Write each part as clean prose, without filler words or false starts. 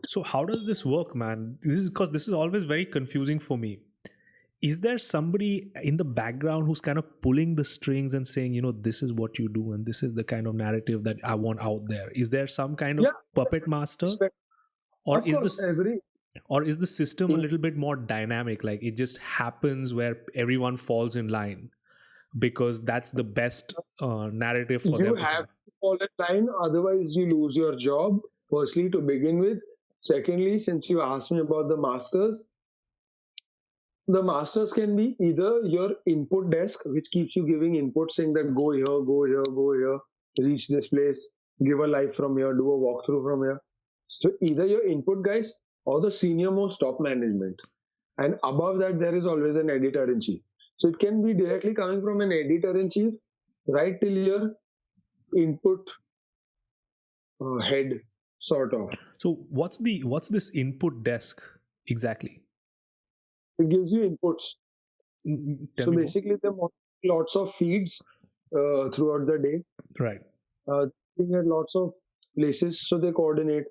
So how does this work, man? This is because this is always very confusing for me. Is there somebody in the background who's kind of pulling the strings and saying, this is what you do and this is the kind of narrative that I want out there? Is there some kind Yeah, of puppet master, or of is course, this every or is the system a in, little bit more dynamic, like it just happens where everyone falls in line because that's the best narrative for you them to have have? to fall in line, otherwise you lose your job. Firstly, to begin with. Secondly, since you asked me about the masters can be either your input desk, which keeps you giving input saying that go here, go here, go here, reach this place, give a live from here, do a walkthrough from here. So either your input guys or the senior most top management. And above that, there is always an editor in chief. So it can be directly coming from an editor in chief right till your input head, sort of. So what's this input desk exactly? It gives you inputs. Tell So me more. basically, there are lots of feeds throughout the day. Right. Looking at lots of places, so they coordinate.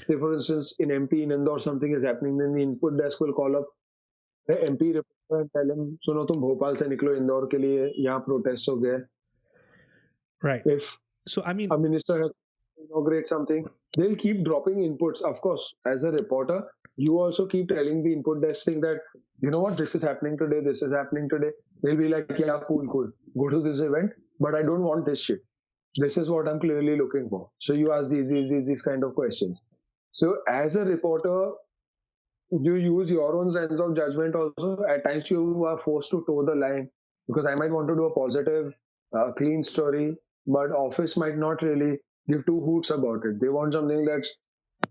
Say, for instance, in MP in Indore something is happening, then the input desk will call up the MP reporter and tell him, सुनो तुम भोपाल से निकलो इंदौर के लिए यहाँ protest हो गया. Right. If So I mean, a minister has to inaugurate something, they'll keep dropping inputs. Of course, as a reporter, you also keep telling the input desk thing that, you know what, this is happening today, this is happening today. They'll be like, yeah, cool, cool. Go to this event, but I don't want this shit. This is what I'm clearly looking for. So you ask these kind of questions. So as a reporter, you use your own sense of judgment also. At times you are forced to toe the line because I might want to do a positive, clean story, but office might not really give two hoots about it. They want something that's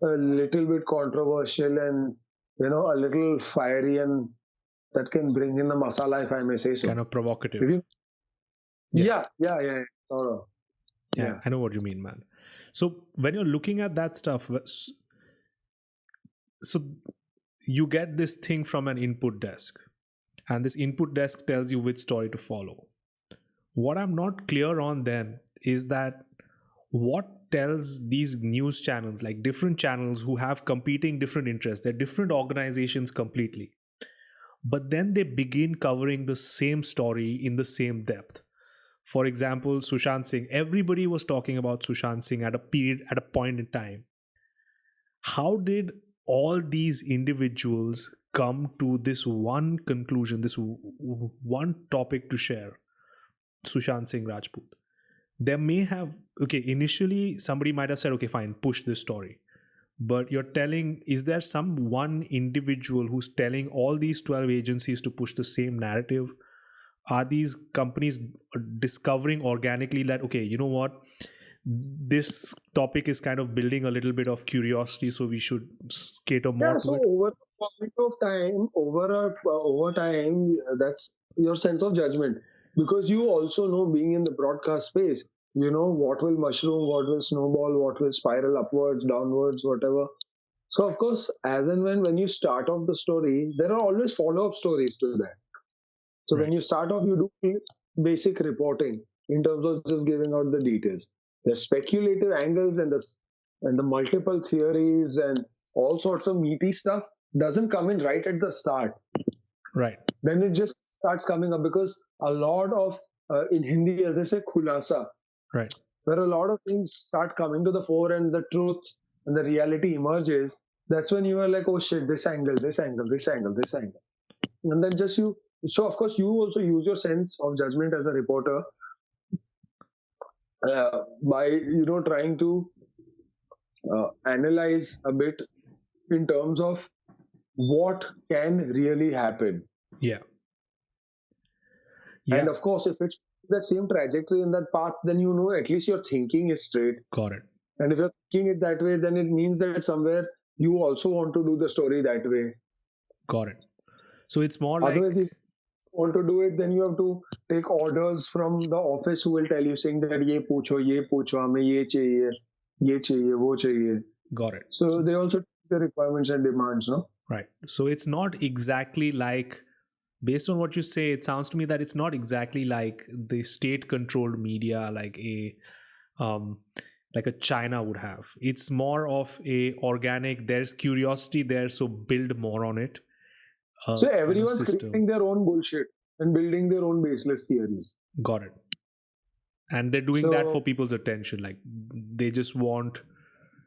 a little bit controversial and a little fiery and that can bring in the masala, if I may say so. kind of provocative. Yeah. Sort of. Yeah, I know what you mean, man. So when you're looking at that stuff, so you get this thing from an input desk, and this input desk tells you which story to follow. What I'm not clear on then is that what tells these news channels, like different channels who have competing different interests, they're different organizations completely, but then they begin covering the same story in the same depth. For example, Sushant Singh, everybody was talking about Sushant Singh at a point in time. How did all these individuals come to this one conclusion, this one topic to share? Sushant Singh Rajput. There may have, okay, initially somebody might have said, okay, fine, push this story. But you're telling, is there some one individual who's telling all these 12 agencies to push the same narrative? Are these companies discovering organically that, okay, you know what, this topic is kind of building a little bit of curiosity, so we should cater more to So it? over a point of time, over time, that's your sense of judgment because you also know, being in the broadcast space, you know what will mushroom, what will snowball, what will spiral upwards, downwards, whatever. So of course, as and when you start off the story, there are always follow-up stories to that. So when Right. you start off, you do basic reporting in terms of just giving out the details. The speculative angles and the multiple theories and all sorts of meaty stuff doesn't come in right at the start. Right. Then it just starts coming up because a lot of in Hindi, as I say, khulasa, Right. where a lot of things start coming to the fore and the truth and the reality emerges. That's when you are like, oh shit, this angle, this angle, this angle, this angle, and then just you. So of course you also use your sense of judgment as a reporter by trying to analyze a bit in terms of what can really happen. Yeah. And of course, if it's that same trajectory in that path, then at least your thinking is straight. Got it. And if you're thinking it that way, then it means that somewhere you also want to do the story that way. Got it. So it's more like, Otherwise, if you want to do it, then you have to take orders from the office who will tell you saying that ye pucho, hame ye chahiye, wo chahiye. got it. So they also take the requirements and demands, no? Right. So it's not exactly like, based on what you say, it sounds to me that it's not exactly like the state controlled media, like a like a China would have. It's more of a organic. There's curiosity there, so build more on it. So Kind of everyone's system. creating their own bullshit and building their own baseless theories. Got it. And they're doing that So- for people's attention. Like they just want.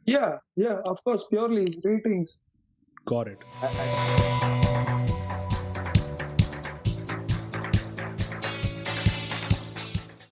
Yeah, of course, purely ratings. Got it.